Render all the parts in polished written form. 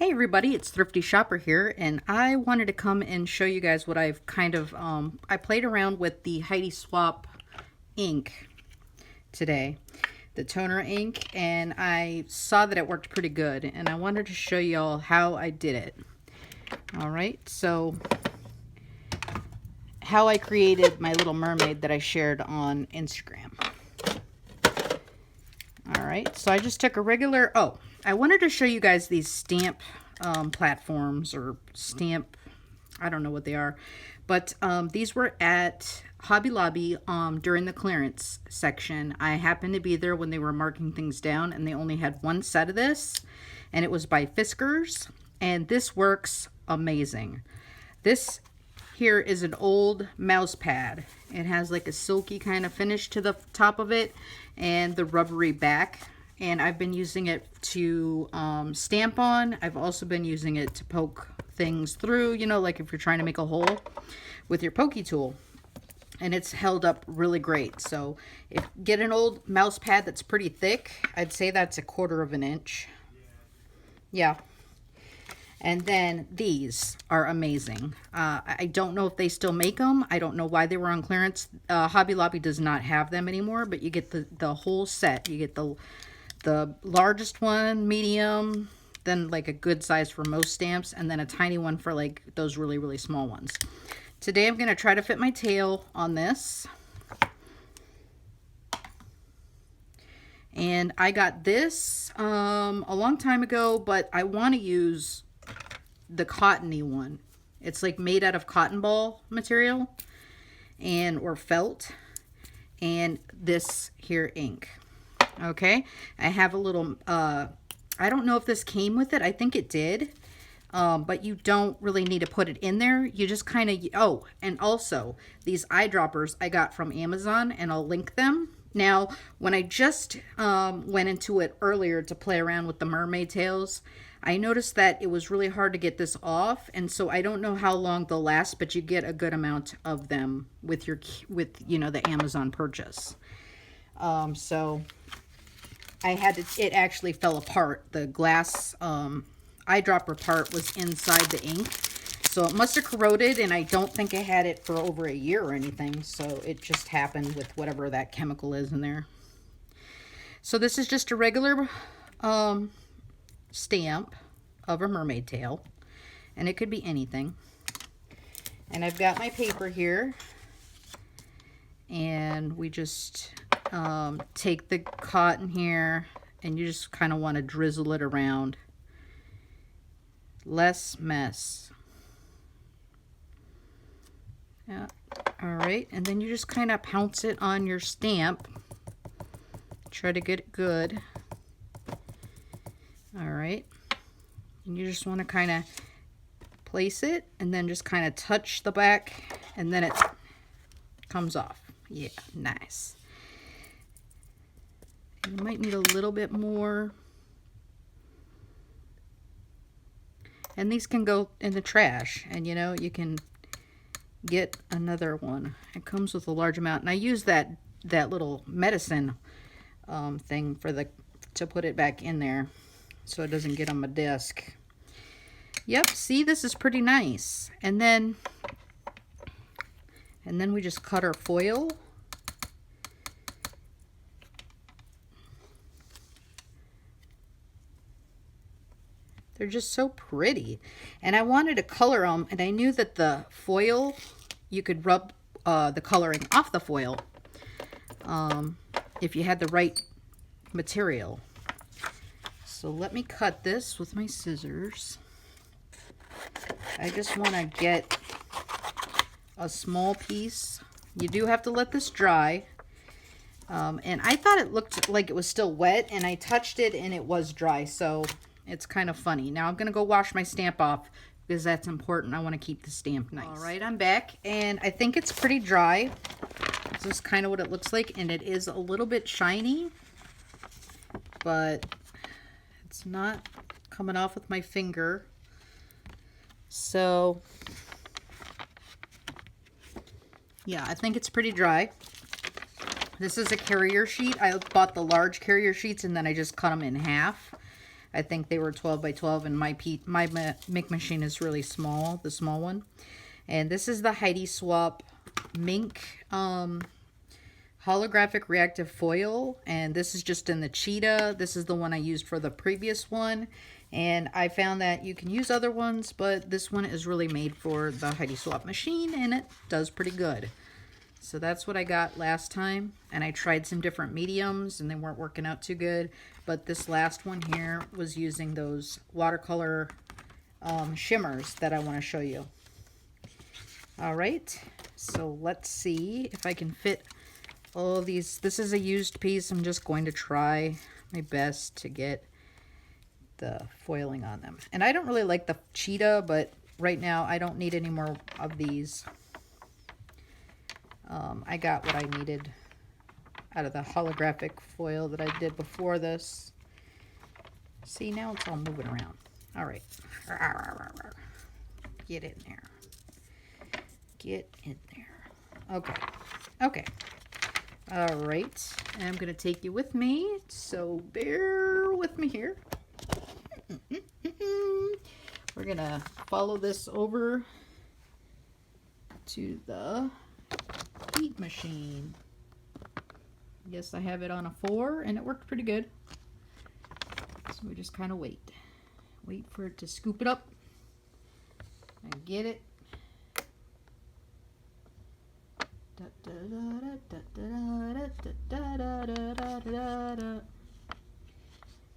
Hey everybody, it's Thrifty Shopper here, and I wanted to come and show you guys what I've kind of, I played around with the Heidi Swapp ink today, the toner ink, and I saw that it worked pretty good, and I wanted to show y'all how I did it. Alright, so how I created my little mermaid that I shared on Instagram. Alright, so I just took a regular, I wanted to show you guys these stamp platforms or stamp, I don't know what they are, but these were at Hobby Lobby during the clearance section. I happened to be there when they were marking things down, and they only had one set of this, and it was by Fiskars, and this works amazing. This here is an old mouse pad. It has like a silky kind of finish to the top of it and the rubbery back, and I've been using it to stamp on. I've also been using it to poke things through, you know, like if you're trying to make a hole with your pokey tool, and it's held up really great. So if get an old mouse pad that's pretty thick, I'd say that's 1/4 of an inch. Yeah. And then these are amazing. I don't know if they still make them. I don't know why they were on clearance. Hobby Lobby does not have them anymore, but you get the whole set. You get the largest one, medium, then like a good size for most stamps, and then a tiny one for like those really, really small ones. Today I'm going to try to fit my tail on this. And I got this a long time ago, but I want to use the cottony one. It's like made out of cotton ball material or felt, and this here ink. Okay, I have a little I don't know if this came with it. I think it did, but you don't really need to put it in there. You just kind of, and also these eyedroppers I got from Amazon, and I'll link them. Now, when I just went into it earlier to play around with the mermaid tails, I noticed that it was really hard to get this off, and so I don't know how long they'll last, but you get a good amount of them with you know, the Amazon purchase. So I had to, it actually fell apart. The glass eyedropper part was inside the ink, so it must have corroded, and I don't think I had it for over a year or anything, so it just happened with whatever that chemical is in there. So this is just a regular stamp of a mermaid tail, and it could be anything. And I've got my paper here, and we just take the cotton here, and you just kind of want to drizzle it around. Less mess. Yeah. All right, and then you just kind of pounce it on your stamp. Try to get it good. All right, and you just want to kind of place it, and then just kind of touch the back, and then it comes off. Yeah, nice. You might need a little bit more. And these can go in the trash, and you know, you can get another one. It comes with a large amount, and I use that little medicine thing to put it back in there so it doesn't get on my desk. Yep, see, this is pretty nice. And then we just cut our foil. They're just so pretty. And I wanted to color them, and I knew that the foil, you could rub the coloring off the foil if you had the right material. So let me cut this with my scissors. I just want to get a small piece. You do have to let this dry. And I thought it looked like it was still wet, and I touched it and it was dry, so it's kind of funny. Now I'm going to go wash my stamp off because that's important. I want to keep the stamp nice. All right, I'm back, and I think it's pretty dry. This is kind of what it looks like, and it is a little bit shiny, but it's not coming off with my finger. So yeah, I think it's pretty dry. This is a carrier sheet. I bought the large carrier sheets, and then I just cut them in half. I think they were 12 by 12, and my Mink machine is really small, the small one. And this is the Heidi Swapp Mink holographic reactive foil, and this is just in the cheetah. This is the one I used for the previous one, and I found that you can use other ones, but this one is really made for the Heidi Swapp machine, and it does pretty good. So that's what I got last time, and I tried some different mediums and they weren't working out too good, but this last one here was using those watercolor shimmers that I want to show you. All right, so let's see if I can fit all of these. This is a used piece. I'm just going to try my best to get the foiling on them. And I don't really like the cheetah, but right now I don't need any more of these. I got what I needed out of the holographic foil that I did before this. See, now it's all moving around. All right. Get in there. Get in there. Okay. Okay. All right. I'm going to take you with me, so bear with me here. We're going to follow this over to the heat machine. Yes, I have it on a 4, and it worked pretty good. So we just kind of wait for it to scoop it up and get it.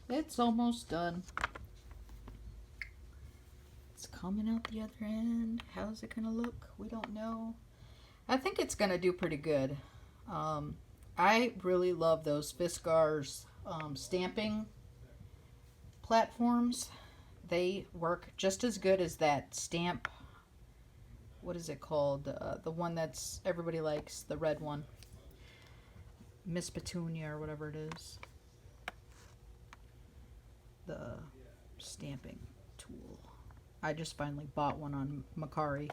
It's almost done. It's coming out the other end. How's it gonna look? We don't know. I think it's gonna do pretty good. I really love those Fiskars stamping platforms. They work just as good as that stamp. What is it called? The one that's everybody likes, the red one. Miss Petunia or whatever it is. The stamping tool. I just finally bought one on Macari.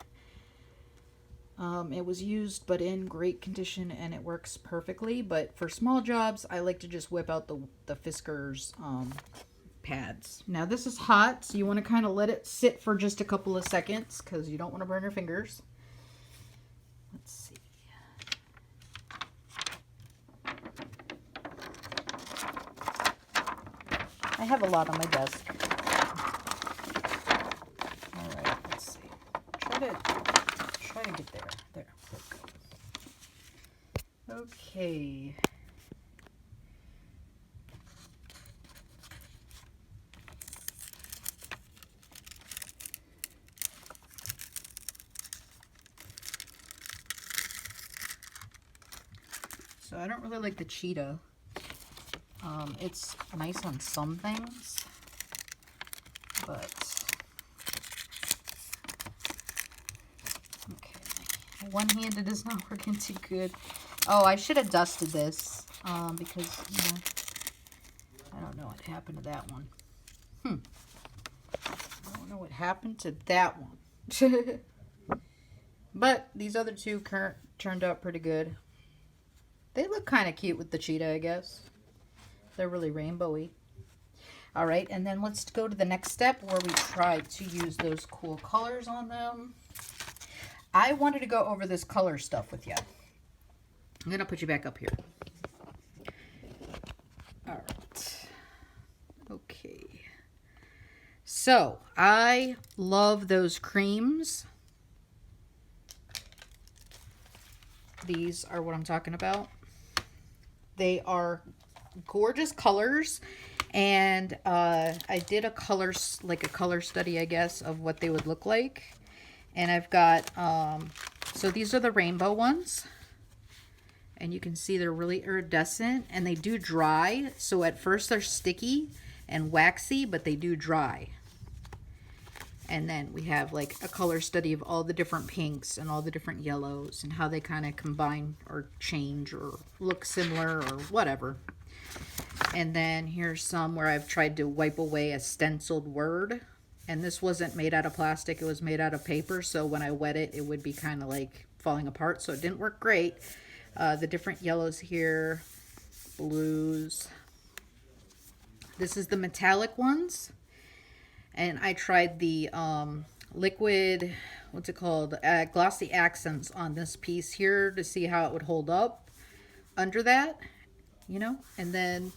It was used but in great condition and it works perfectly, but for small jobs I like to just whip out the Fiskars pads. Now this is hot, so you want to kind of let it sit for just a couple of seconds because you don't want to burn your fingers. Let's see. I have a lot on my desk. All right, let's see. Try to get there. There we go. Okay. So I don't really like the cheetah. It's nice on some things, but okay. One-handed is not working too good. Oh, I should have dusted this because I don't know what happened to that one. I don't know what happened to that one. But these other two turned out pretty good. They look kind of cute with the cheetah, I guess. They're really rainbowy. All right, and then let's go to the next step where we try to use those cool colors on them. I wanted to go over this color stuff with you. I'm going to put you back up here. All right. Okay. So, I love those creams. These are what I'm talking about. They are gorgeous colors, and I did a color study, I guess, of what they would look like. And I've got so these are the rainbow ones, and you can see they're really iridescent, and they do dry. So at first they're sticky and waxy, but they do dry. And then we have like a color study of all the different pinks and all the different yellows and how they kind of combine or change or look similar or whatever. And then here's some where I've tried to wipe away a stenciled word. And this wasn't made out of plastic, it was made out of paper. So when I wet it, it would be kind of like falling apart. So it didn't work great. The different yellows here, blues, This is the metallic ones. And I tried the liquid, what's it called? Glossy accents on this piece here to see how it would hold up under that, you know. And then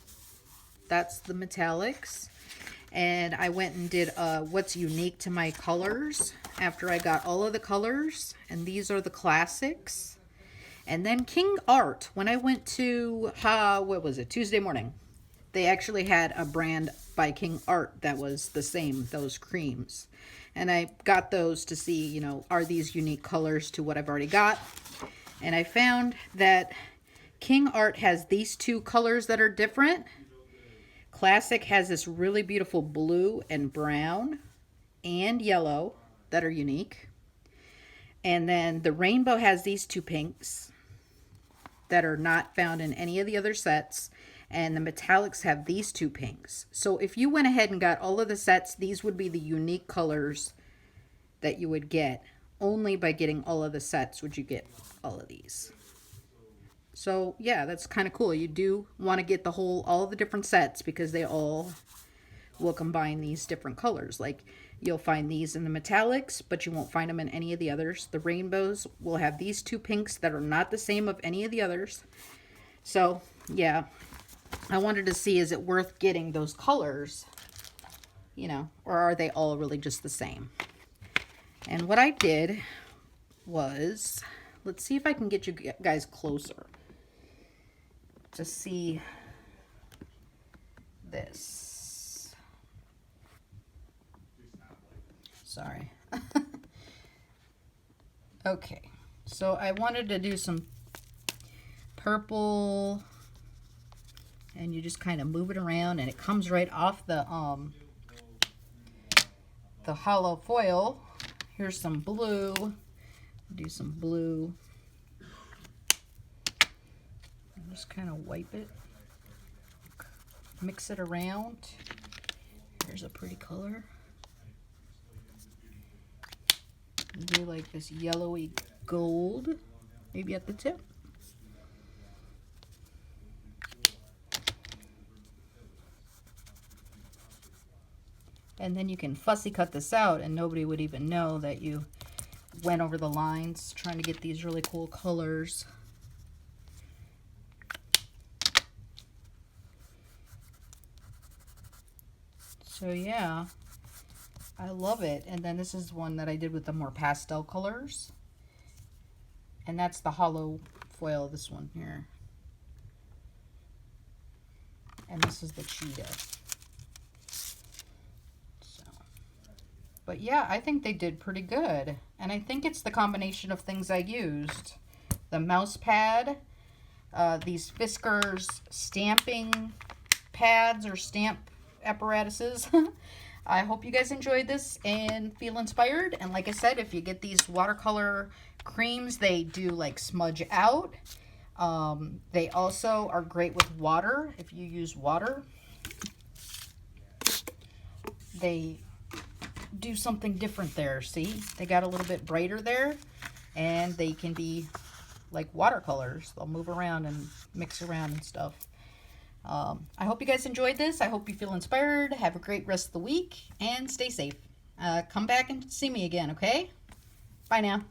that's the metallics. And I went and did what's unique to my colors after I got all of the colors. And these are the classics. And then King Art, when I went to, what was it, Tuesday morning, they actually had a brand by King Art that was the same, those creams. And I got those to see, you know, are these unique colors to what I've already got? And I found that King Art has these two colors that are different. Classic has this really beautiful blue and brown and yellow that are unique. And then the Rainbow has these two pinks that are not found in any of the other sets. And the metallics have these two pinks. So if you went ahead and got all of the sets, these would be the unique colors that you would get. Only by getting all of the sets would you get all of these. So yeah, that's kind of cool. You do want to get all the different sets because they all will combine these different colors. Like you'll find these in the metallics, but you won't find them in any of the others. The rainbows will have these two pinks that are not the same of any of the others. So yeah, I wanted to see, is it worth getting those colors, you know, or are they all really just the same? And what I did was, let's see if I can get you guys closer to see this. Sorry. Okay, so I wanted to do some purple, and you just kind of move it around and it comes right off the hollow foil. Here's some blue. Do some blue. And just kind of wipe it. Mix it around. Here's a pretty color. Do like this yellowy gold, maybe at the tip. And then you can fussy cut this out and nobody would even know that you went over the lines trying to get these really cool colors. So yeah, I love it. And then this is one that I did with the more pastel colors. And that's the hollow foil, this one here. And this is the cheetah. But yeah, I think they did pretty good. And I think it's the combination of things I used. The mouse pad, these Fiskars stamping pads or stamp apparatuses. I hope you guys enjoyed this and feel inspired. And like I said, if you get these watercolor creams, they do like smudge out. They also are great with water. If you use water, they do something different there. See, they got a little bit brighter there, and they can be like watercolors. They'll move around and mix around and stuff. I hope you guys enjoyed this. I hope you feel inspired. Have a great rest of the week and stay safe. Come back and see me again, okay? Bye now.